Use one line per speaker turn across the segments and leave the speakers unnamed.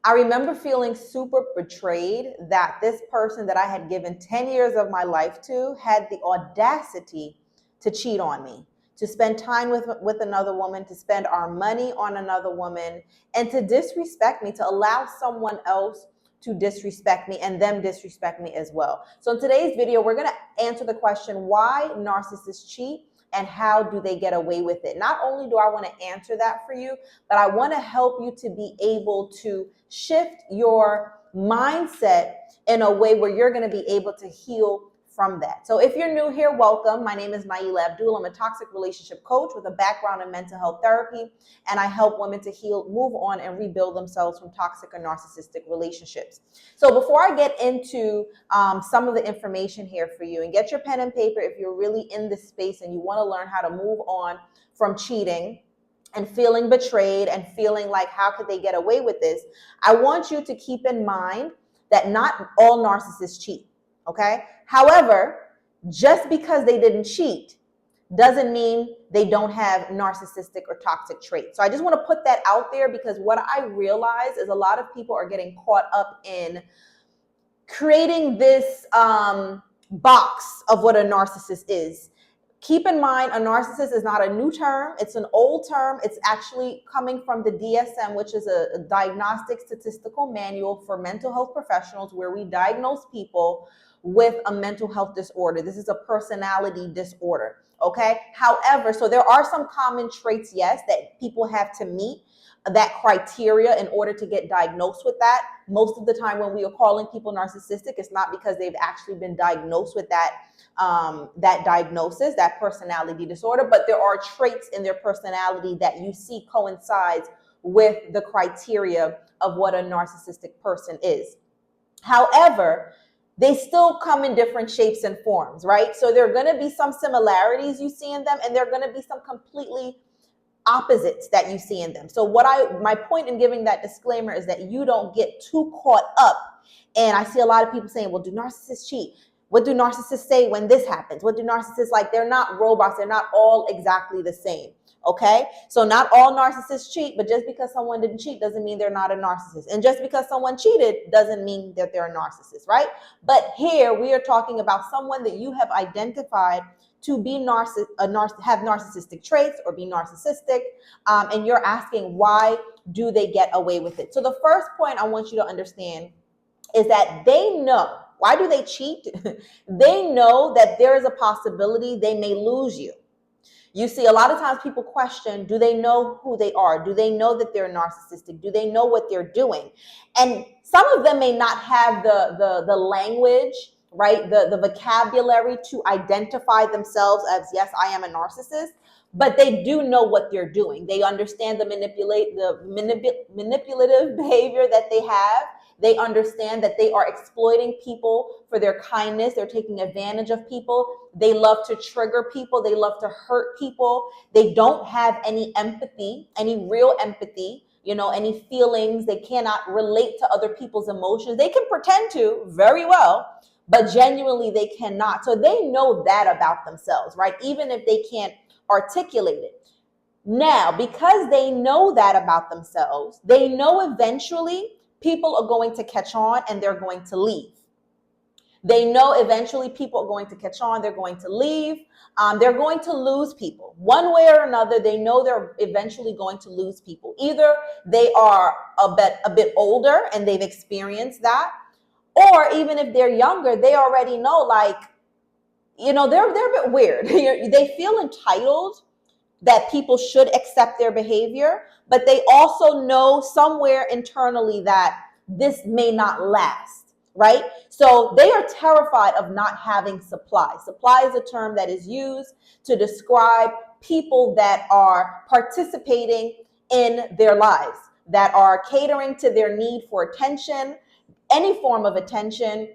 I remember feeling super betrayed that this person that I had given 10 years of my life to had the audacity to cheat on me, to spend time with another woman, to spend our money on another woman, and to disrespect me, to allow someone else to disrespect me and them disrespect me as well. So in today's video, we're going to answer the question, why narcissists cheat and how do they get away with it? Not only do I want to answer that for you, but I want to help you to be able to shift your mindset in a way where you're going to be able to heal from that. So if you're new here, welcome. My name is Nailah Abdullah. I'm a toxic relationship coach with a background in mental health therapy, and I help women to heal, move on, and rebuild themselves from toxic or narcissistic relationships. So before I get into some of the information here for you, and get your pen and paper if you're really in this space and you want to learn how to move on from cheating and feeling betrayed and feeling like how could they get away with this, I want you to keep in mind that not all narcissists cheat. Okay. However, just because they didn't cheat doesn't mean they don't have narcissistic or toxic traits. So I just want to put that out there, because what I realize is a lot of people are getting caught up in creating this box of what a narcissist is. Keep in mind, a narcissist is not a new term. It's an old term. It's actually coming from the DSM, which is a diagnostic statistical manual for mental health professionals, where we diagnose people with a mental health disorder. This is a personality disorder, okay? However, so there are some common traits, yes, that people have to meet that criteria in order to get diagnosed with that. Most of the time when we are calling people narcissistic, it's not because they've actually been diagnosed with that diagnosis, that personality disorder, but there are traits in their personality that you see coincides with the criteria of what a narcissistic person is. However, they still come in different shapes and forms, right? So there are going to be some similarities you see in them, and there are going to be some completely opposites that you see in them. So my point in giving that disclaimer is that you don't get too caught up. And I see a lot of people saying, well, do narcissists cheat? What do narcissists say when this happens? What do narcissists like? They're not robots. They're not all exactly the same. Okay. So not all narcissists cheat, but just because someone didn't cheat doesn't mean they're not a narcissist. And just because someone cheated doesn't mean that they're a narcissist, right? But here we are talking about someone that you have identified to be have narcissistic traits or be narcissistic, and you're asking, why do they get away with it? So the first point I want you to understand is that they know. Why do they cheat? They know that there is a possibility they may lose you. You see, a lot of times people question, do they know who they are? Do they know that they're narcissistic? Do they know what they're doing? And some of them may not have the language, right? The vocabulary to identify themselves as, yes, I am a narcissist, but they do know what they're doing. They understand the manipulative behavior that they have. They understand that they are exploiting people for their kindness. They're taking advantage of people. They love to trigger people. They love to hurt people. They don't have any empathy, any real empathy, any feelings. They cannot relate to other people's emotions. They can pretend to very well, but genuinely they cannot. So they know that about themselves, right? Even if they can't articulate it. Now, because they know that about themselves, they know eventually people are going to catch on and they're going to leave. They know eventually people are going to catch on, they're going to leave, they're going to lose people. One way or another, they know they're eventually going to lose people. Either they are a bit older and they've experienced that, or even if they're younger, they already know, like, they're a bit weird. They feel entitled that people should accept their behavior, but they also know somewhere internally that this may not last, right? So they are terrified of not having supply. Supply is a term that is used to describe people that are participating in their lives, that are catering to their need for attention, any form of attention,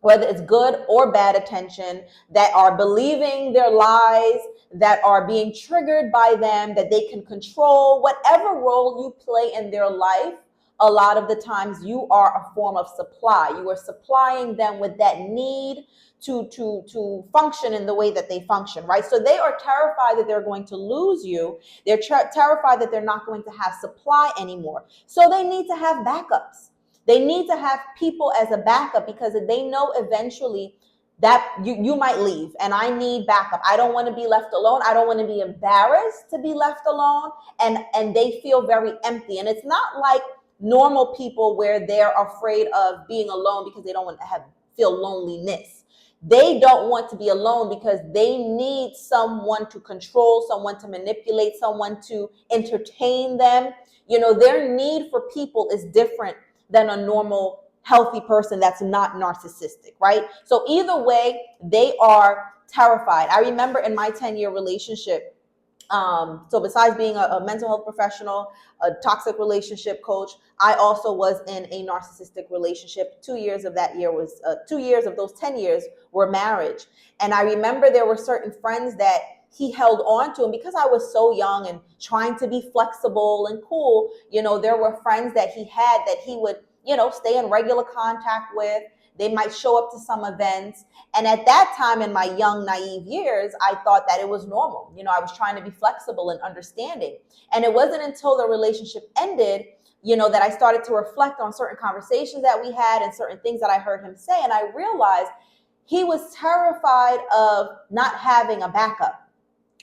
whether it's good or bad attention, that are believing their lies, that are being triggered by them, that they can control. Whatever role you play in their life, a lot of the times you are a form of supply. You are supplying them with that need to function in the way that they function, right? So they are terrified that they're going to lose you. They're terrified that they're not going to have supply anymore. So they need to have backups. They need to have people as a backup because they know eventually that you might leave and I need backup. I don't want to be left alone. I don't want to be embarrassed to be left alone. And they feel very empty. And it's not like normal people where they're afraid of being alone because they don't want to feel loneliness. They don't want to be alone because they need someone to control, someone to manipulate, someone to entertain them. You know, their need for people is different than a normal healthy person that's not narcissistic, right? So either way, they are terrified. I remember in my 10-year relationship, so besides being a mental health professional, a toxic relationship coach, I also was in a narcissistic relationship. 2 years of that year was 2 years of those 10 years were marriage. And I remember there were certain friends that he held on to. And because I was so young and trying to be flexible and cool, you know, there were friends that he had that he would, you know, stay in regular contact with. They might show up to some events. And at that time in my young, naive years, I thought that it was normal. You know, I was trying to be flexible and understanding. And it wasn't until the relationship ended, you know, that I started to reflect on certain conversations that we had and certain things that I heard him say. And I realized he was terrified of not having a backup.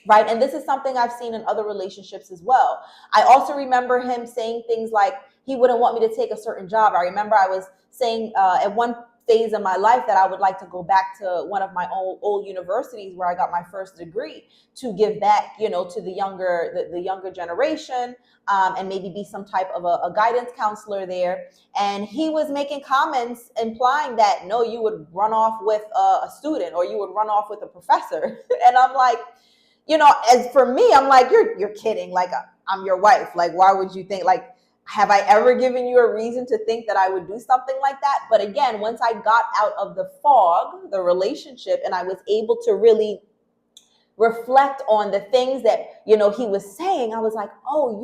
Right. And this is something I've seen in other relationships as well. I also remember him saying things like he wouldn't want me to take a certain job. I remember I was saying at one phase of my life that I would like to go back to one of my old universities where I got my first degree to give back, you know, to the younger generation, and maybe be some type of a guidance counselor there. And he was making comments implying that, no, you would run off with a student or you would run off with a professor. And I'm like, you know, as for me, I'm like, you're kidding. Like, I'm your wife. Like, why would you think, like, have I ever given you a reason to think that I would do something like that? But again, once I got out of the fog, the relationship, and I was able to really reflect on the things that, you know, he was saying, I was like, oh,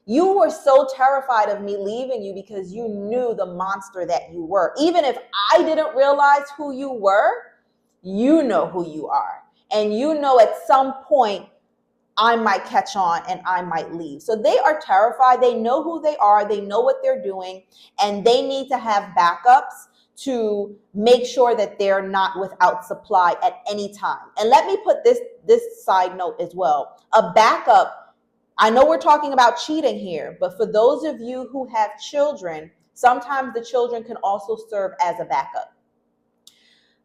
you were so terrified of me leaving you because you knew the monster that you were. Even if I didn't realize who you were, you know who you are. And you know at some point, I might catch on and I might leave. So they are terrified. They know who they are. They know what they're doing. And they need to have backups to make sure that they're not without supply at any time. And let me put this side note as well. A backup, I know we're talking about cheating here, but for those of you who have children, sometimes the children can also serve as a backup.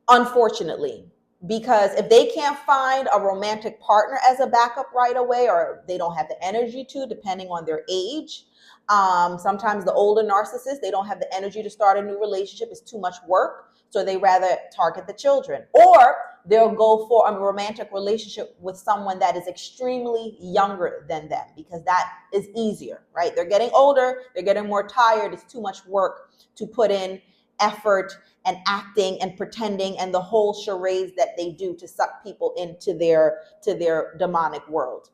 Unfortunately. Because if they can't find a romantic partner as a backup right away, or they don't have the energy to, depending on their age, sometimes the older narcissists, they don't have the energy to start a new relationship. It's too much work. So they rather target the children. Or they'll go for a romantic relationship with someone that is extremely younger than them because that is easier, right? They're getting older. They're getting more tired. It's too much work to put in effort and acting and pretending and the whole charades that they do to suck people into their demonic world.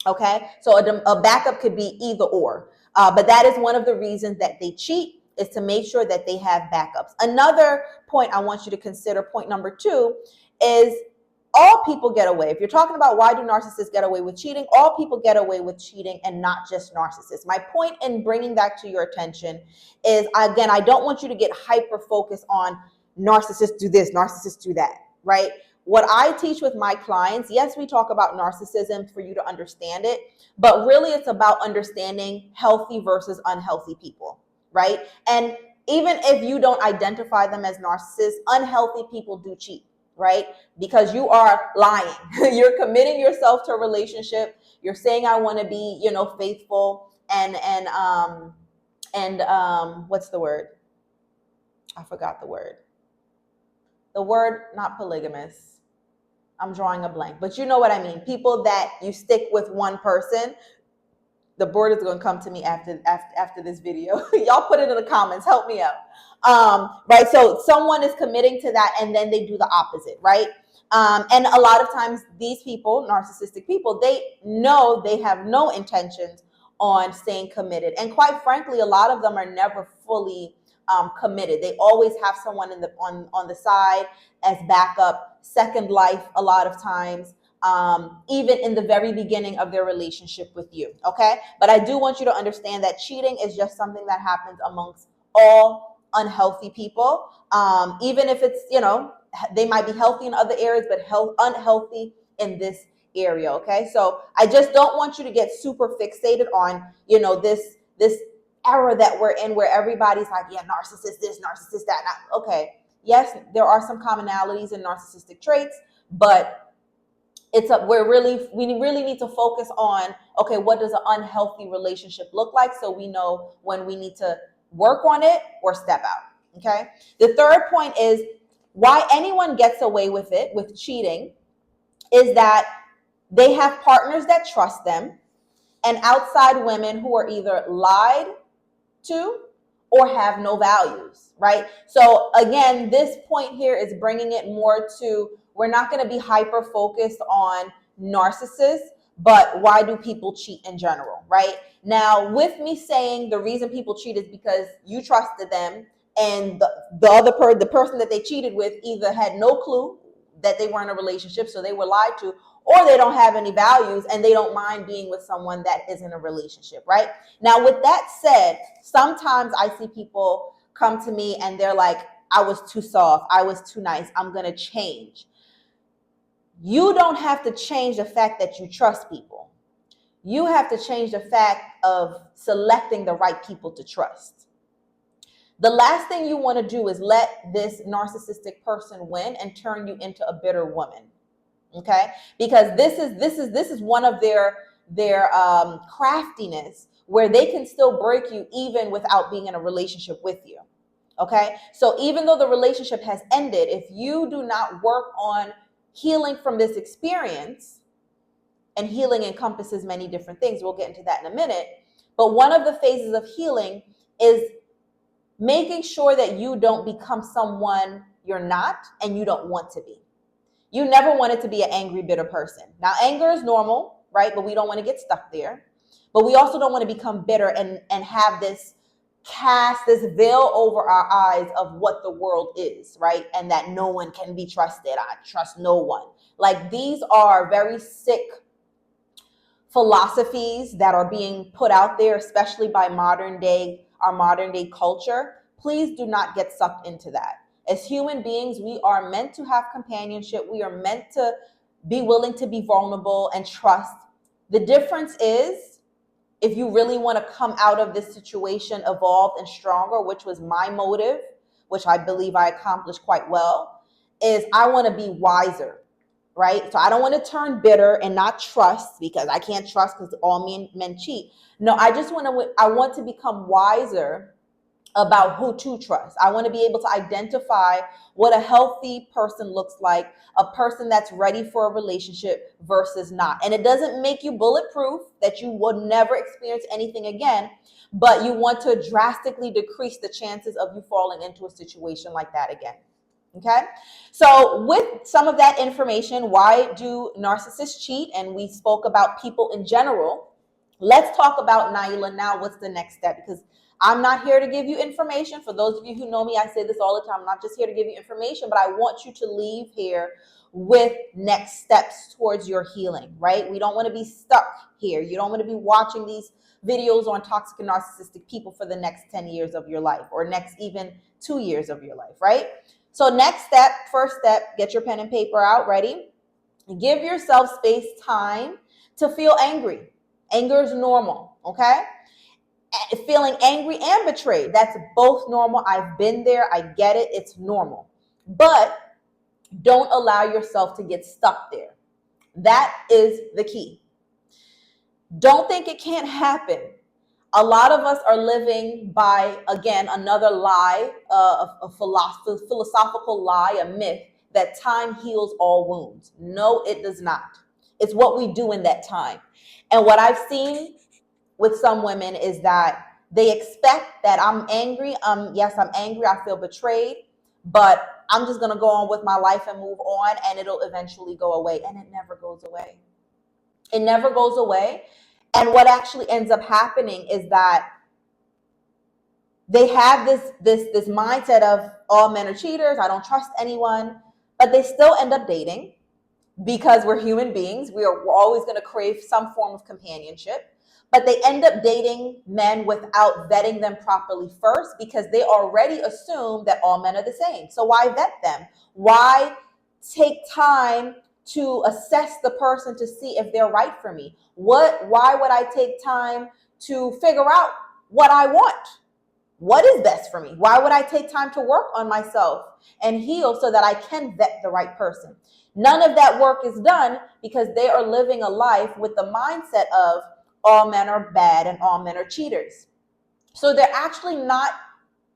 Okay, so a backup could be either or, but that is one of the reasons that they cheat, is to make sure that they have backups. Another point I want you to consider, point number 2, is all people get away. If you're talking about why do narcissists get away with cheating, all people get away with cheating and not just narcissists. My point in bringing that to your attention is, again, I don't want you to get hyper focused on narcissists do this, narcissists do that, right? What I teach with my clients, yes, we talk about narcissism for you to understand it, but really it's about understanding healthy versus unhealthy people, right? And even if you don't identify them as narcissists, unhealthy people do cheat. Right? Because you are lying. You're committing yourself to a relationship. You're saying, I want to be, you know, faithful and what's the word? I forgot the word. The word, not polygamous. I'm drawing a blank, but you know what I mean. People that you stick with one person. The board is going to come to me after this video. Y'all put it in the comments. Help me out. Right. So someone is committing to that and then they do the opposite. Right. And a lot of times these people, narcissistic people, they know they have no intentions on staying committed. And quite frankly, a lot of them are never fully committed. They always have someone on the side as backup, second life a lot of times, even in the very beginning of their relationship with you. Okay, but I do want you to understand that cheating is just something that happens amongst all unhealthy people. Even if it's, they might be healthy in other areas, but unhealthy in this area. Okay, so I just don't want you to get super fixated on, this era that we're in where everybody's like, yeah, narcissist this, narcissist that. Okay, yes, there are some commonalities in narcissistic traits, but we really need to focus on, okay, what does an unhealthy relationship look like, so we know when we need to work on it or step out. Okay, the third point is why anyone gets away with it, with cheating, is that they have partners that trust them and outside women who are either lied to or have no values, right? So again, this point here is bringing it more to, we're not going to be hyper focused on narcissists, but why do people cheat in general, right? Now, with me saying the reason people cheat is because you trusted them, and the person that they cheated with either had no clue that they were in a relationship, so they were lied to, or they don't have any values and they don't mind being with someone that is in a relationship, right? Now, with that said, sometimes I see people come to me and they're like, I was too soft, I was too nice, I'm going to change. You don't have to change the fact that you trust people. You have to change the fact of selecting the right people to trust. The last thing you want to do is let this narcissistic person win and turn you into a bitter woman. Okay, because this is one of their craftiness, where they can still break you even without being in a relationship with you. Okay, so even though the relationship has ended, if you do not work on healing from this experience, and healing encompasses many different things, we'll get into that in a minute, but one of the phases of healing is making sure that you don't become someone you're not and you don't want to be. You never wanted to be an angry, bitter person. Now, anger is normal, right? But we don't want to get stuck there. But we also don't want to become bitter and have this veil over our eyes of what the world is, right? And that no one can be trusted. I trust no one. Like, these are very sick philosophies that are being put out there, especially by our modern day culture. Please do not get sucked into that. As human beings, we are meant to have companionship. We are meant to be willing to be vulnerable and trust. The difference is, if you really want to come out of this situation evolved and stronger, which was my motive, which I believe I accomplished quite well, is I want to be wiser, right? So I don't want to turn bitter and not trust, because I can't trust because all men cheat. No, I want to become wiser about who to trust. I want to be able to identify what a healthy person looks like, a person that's ready for a relationship versus not. And it doesn't make you bulletproof, that you would never experience anything again, but you want to drastically decrease the chances of you falling into a situation like that again. Okay, so with some of that information, why do narcissists cheat? And we spoke about people in general. Let's talk about Nailah now. What's the next step? Because I'm not here to give you information. For those of you who know me, I say this all the time. I'm not just here to give you information, but I want you to leave here with next steps towards your healing, right? We don't want to be stuck here. You don't want to be watching these videos on toxic and narcissistic people for the next 10 years of your life, or next even 2 years of your life, right? So first step, get your pen and paper out, ready? Give yourself space, time to feel angry. Anger is normal, okay? Feeling angry and betrayed, that's both normal. I've been there. I get it. It's normal. But don't allow yourself to get stuck there. That is the key. Don't think it can't happen. A lot of us are living by, again, another lie, a philosophical lie, a myth, that time heals all wounds. No, it does not. It's what we do in that time. And what I've seen with some women is that they expect that I'm angry. Yes, I'm angry. I feel betrayed, but I'm just going to go on with my life and move on, and it'll eventually go away. And it never goes away. It never goes away. And what actually ends up happening is that they have this mindset of all men are cheaters, I don't trust anyone, but they still end up dating because we're human beings. We're always going to crave some form of companionship, but they end up dating men without vetting them properly first because they already assume that all men are the same. So why vet them? Why take time to assess the person to see if they're right for me? Why would I take time to figure out what I want? What is best for me? Why would I take time to work on myself and heal so that I can vet the right person? None of that work is done because they are living a life with the mindset of all men are bad and all men are cheaters. So they're actually not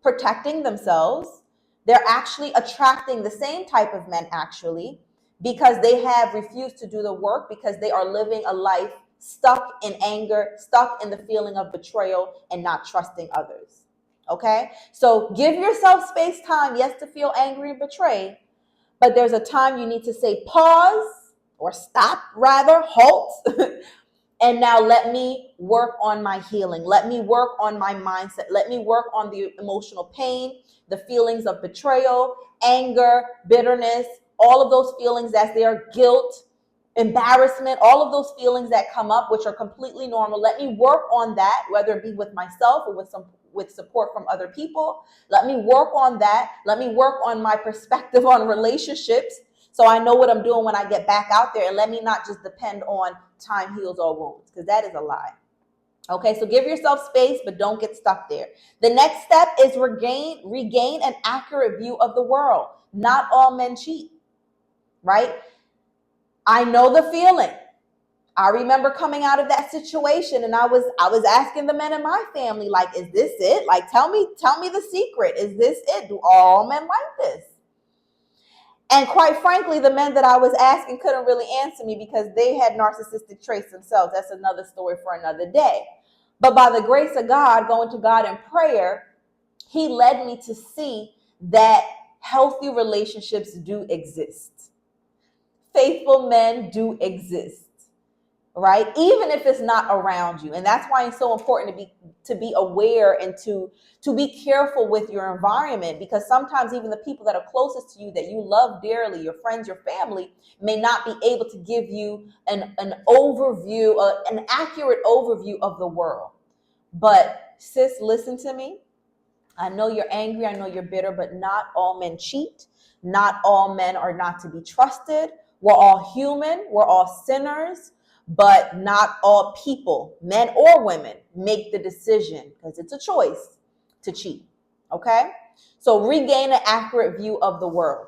protecting themselves. They're actually attracting the same type of men actually because they have refused to do the work because they are living a life stuck in anger, stuck in the feeling of betrayal and not trusting others. Okay, so give yourself space, time, yes, to feel angry and betrayed, but there's a time you need to say pause or stop, rather, halt, and now let me work on my healing. Let me work on my mindset. Let me work on the emotional pain, the feelings of betrayal, anger, bitterness, all of those feelings as they are guilt, embarrassment, all of those feelings that come up, which are completely normal. Let me work on that, whether it be with myself or with support from other people. Let me work on that. Let me work on my perspective on relationships so I know what I'm doing when I get back out there, and let me not just depend on time heals all wounds, because that is a lie. Okay, so give yourself space, but don't get stuck there. The next step is regain an accurate view of the world. Not all men cheat, right? I know the feeling. I remember coming out of that situation and I was asking the men in my family, like, is this it? Like, tell me the secret. Is this it? Do all men like this? And quite frankly, the men that I was asking couldn't really answer me because they had narcissistic traits themselves. That's another story for another day. But by the grace of God, going to God in prayer, He led me to see that healthy relationships do exist. Faithful men do exist, right? Even if it's not around you. And that's why it's so important to be aware and to be careful with your environment, because sometimes even the people that are closest to you that you love dearly, your friends, your family, may not be able to give you an overview, an accurate overview of the world. But sis, listen to me. I know you're angry. I know you're bitter, but not all men cheat. Not all men are not to be trusted. We're all human. We're all sinners. But not all people, men or women, make the decision, because it's a choice, to cheat. Okay? So regain an accurate view of the world.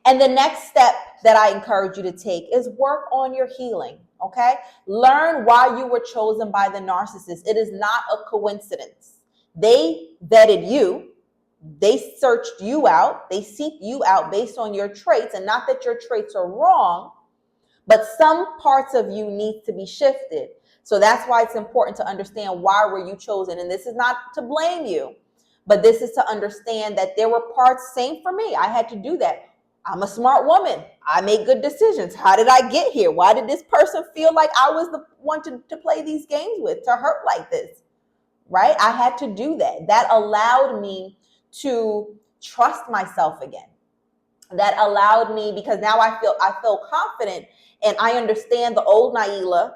And the next step that I encourage you to take is work on your healing. Okay? Learn why you were chosen by the narcissist. It is not a coincidence. They vetted you. They searched you out. They seek you out based on your traits, and not that your traits are wrong, but some parts of you need to be shifted. So that's why it's important to understand why were you chosen. And this is not to blame you, but this is to understand that there were parts, same for me. I had to do that. I'm a smart woman. I make good decisions. How did I get here? Why did this person feel like I was the one to play these games with, to hurt like this? Right? I had to do that. That allowed me to trust myself again. That allowed me, because now I feel confident, and I understand the old Nailah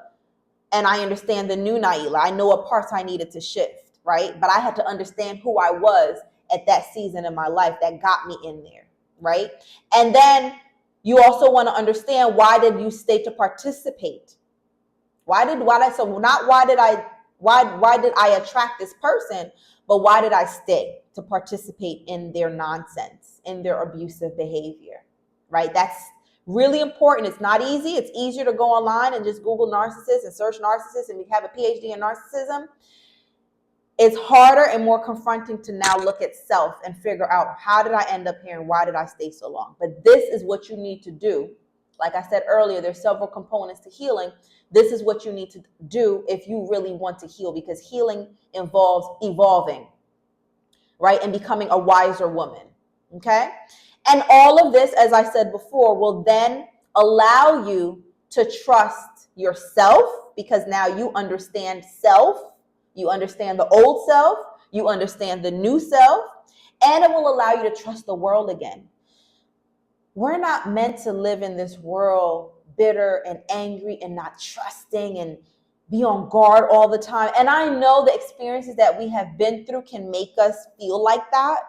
and I understand the new Nailah. I know what parts I needed to shift, right? But I had to understand who I was at that season in my life that got me in there, right? And then you also want to understand, why did you stay to participate? Why did I attract this person, but why did I stay to participate in their nonsense, in their abusive behavior, right? That's really important. It's not easy. It's easier to go online and just Google narcissist and search narcissist and have a PhD in narcissism. It's harder and more confronting to now look at self and figure out, how did I end up here and why did I stay so long? But this is what you need to do. Like I said earlier, there's several components to healing. This is what you need to do if you really want to heal, because healing involves evolving, right? And becoming a wiser woman, okay? And all of this, as I said before, will then allow you to trust yourself because now you understand self, you understand the old self, you understand the new self, and it will allow you to trust the world again. We're not meant to live in this world bitter and angry and not trusting and be on guard all the time. And I know the experiences that we have been through can make us feel like that,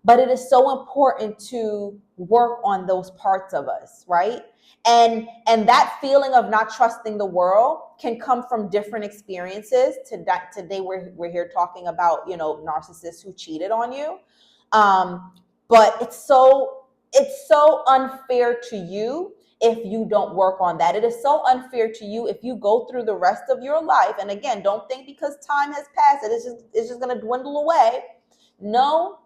but it is so important to work on those parts of us, right? And that feeling of not trusting the world can come from different experiences. Today we're here talking about, narcissists who cheated on you. But it's so unfair to you if you don't work on that. It is so unfair to you if you go through the rest of your life. And again, don't think because time has passed it's just going to dwindle away. No,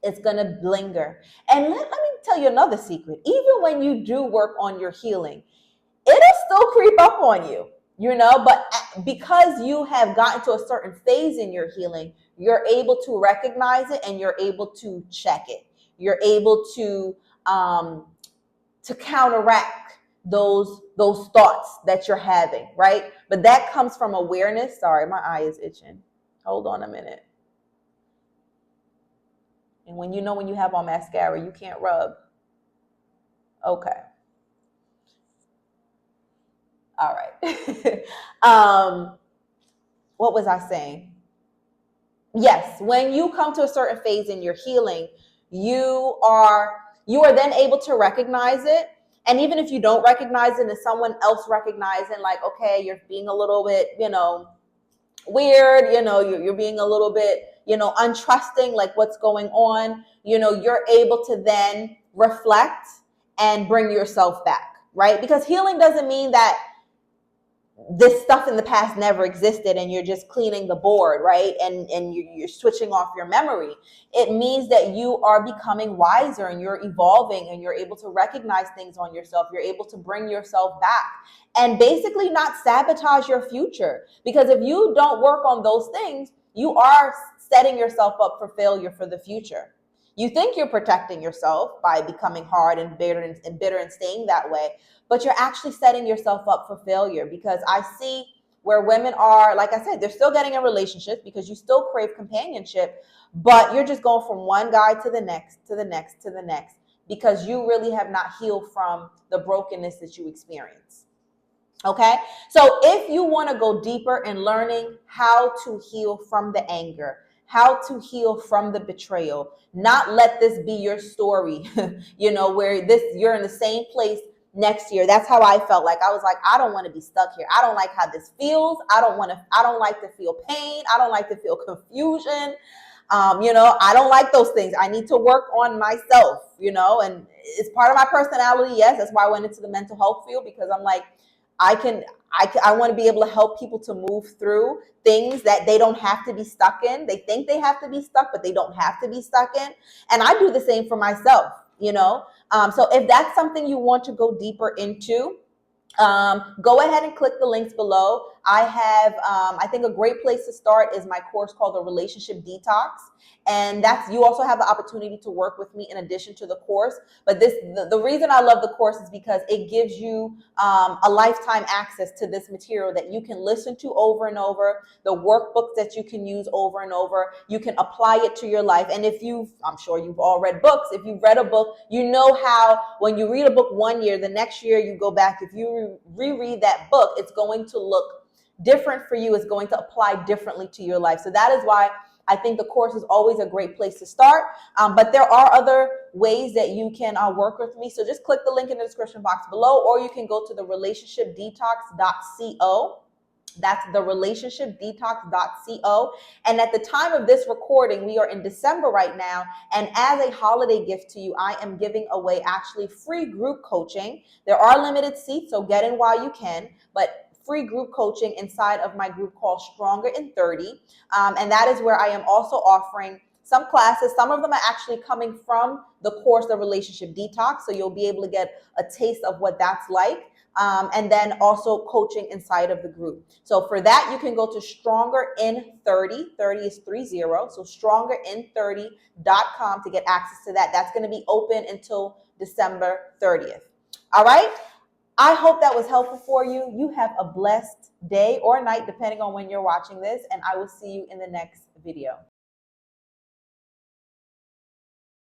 it's going to linger. And let me tell you another secret. Even when you do work on your healing, it'll still creep up on you, but because you have gotten to a certain phase in your healing, you're able to recognize it and you're able to check it. You're able to counteract those thoughts that you're having, right? But that comes from awareness. Sorry, my eye is itching. Hold on a minute. And when you have on mascara, you can't rub. Okay. All right. What was I saying? Yes, when you come to a certain phase in your healing, you are then able to recognize it. And even if you don't recognize it and someone else recognizing, like, okay, you're being a little bit, weird, you're being a little bit, untrusting, like what's going on, you're able to then reflect and bring yourself back, right? Because healing doesn't mean that this stuff in the past never existed and you're just cleaning the board, right? And you're switching off your memory. It means that you are becoming wiser and you're evolving and you're able to recognize things on yourself. You're able to bring yourself back and basically not sabotage your future. Because if you don't work on those things, you are setting yourself up for failure for the future. You think you're protecting yourself by becoming hard and bitter and staying that way, but you're actually setting yourself up for failure, because I see where women are, like I said, they're still getting in relationships because you still crave companionship, but you're just going from one guy to the next, to the next, to the next, because you really have not healed from the brokenness that you experience. Okay? So if you want to go deeper in learning how to heal from the anger, how to heal from the betrayal, not let this be your story, where you're in the same place next year. That's how I felt. Like, I was like, I don't want to be stuck here. I don't like how this feels. I don't like to feel pain. I don't like to feel confusion. I don't like those things. I need to work on myself, and it's part of my personality. Yes. That's why I went into the mental health field, because I'm like, I want to be able to help people to move through things that they don't have to be stuck in. They think they have to be stuck, but they don't have to be stuck in. And I do the same for myself, So if that's something you want to go deeper into, go ahead and click the links below. I have, I think a great place to start is my course called the Relationship Detox. And you also have the opportunity to work with me in addition to the course. But the reason I love the course is because it gives you a lifetime access to this material that you can listen to over and over, the workbooks that you can use over and over. You can apply it to your life. And I'm sure you've all read books. If you've read a book, you know how when you read a book one year, the next year you go back, if you reread that book, it's going to look different for you. It's going to apply differently to your life. So that is why I think the course is always a great place to start. But there are other ways that you can work with me. So just click the link in the description box below, or you can go to the relationshipdetox.co. That's the relationshipdetox.co. And at the time of this recording, we are in December right now. And as a holiday gift to you, I am giving away actually free group coaching. There are limited seats, so get in while you can. But free group coaching inside of my group called Stronger in 30. And that is where I am also offering some classes. Some of them are actually coming from the course, The Relationship Detox. So you'll be able to get a taste of what that's like. And then also coaching inside of the group. So for that, you can go to Stronger in 30. 30 is 30. So StrongerIn30.com to get access to that. That's going to be open until December 30th. All right. I hope that was helpful for you. You have a blessed day or night, depending on when you're watching this, and I will see you in the next video.